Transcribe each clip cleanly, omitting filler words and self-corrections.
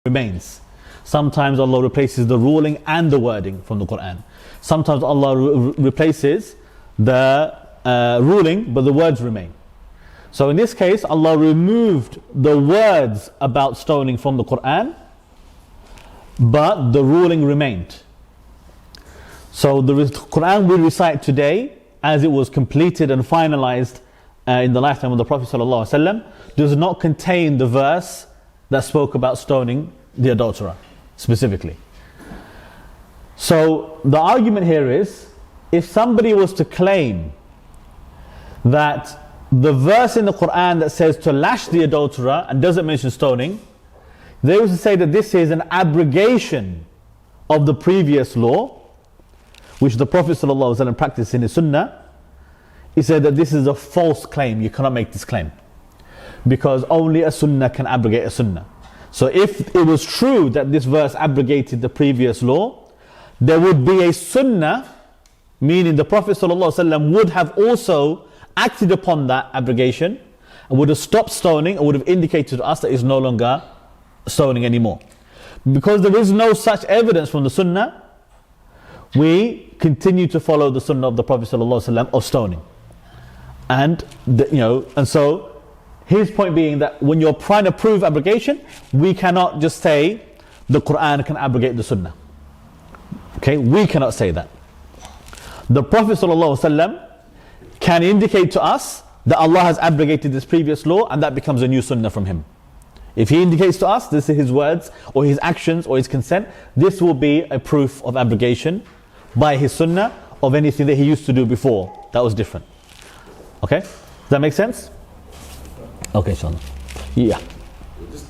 remains. Sometimes Allah replaces the ruling and the wording from the Quran. Sometimes Allah replaces the ruling, but the words remain. So in this case, Allah removed the words about stoning from the Quran, but the ruling remained. So the Quran we recite today, as it was completed and finalized in the lifetime of the Prophet ﷺ, does not contain the verse that spoke about stoning the adulterer specifically. So the argument here is, if somebody was to claim that the verse in the Quran that says to lash the adulterer and doesn't mention stoning, they would say that this is an abrogation of the previous law, which the Prophet ﷺ practiced in his sunnah. He said that this is a false claim. You cannot make this claim, because only a sunnah can abrogate a sunnah. So if it was true that this verse abrogated the previous law, there would be a sunnah, meaning the Prophet ﷺ would have also acted upon that abrogation and would have stopped stoning and would have indicated to us that it's no longer stoning anymore. Because there is no such evidence from the sunnah, we continue to follow the sunnah of the Prophet ﷺ of stoning. And so his point being that when you're trying to prove abrogation, we cannot just say the Quran can abrogate the sunnah. Okay, we cannot say that. The Prophet ﷺ can indicate to us that Allah has abrogated this previous law, and that becomes a new sunnah from him. If he indicates to us, this is his words or his actions or his consent, this will be a proof of abrogation by his sunnah of anything that he used to do before that was different. Okay? Does that make sense? Okay, inshallah. Yeah. Just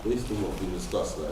based on what we discussed, like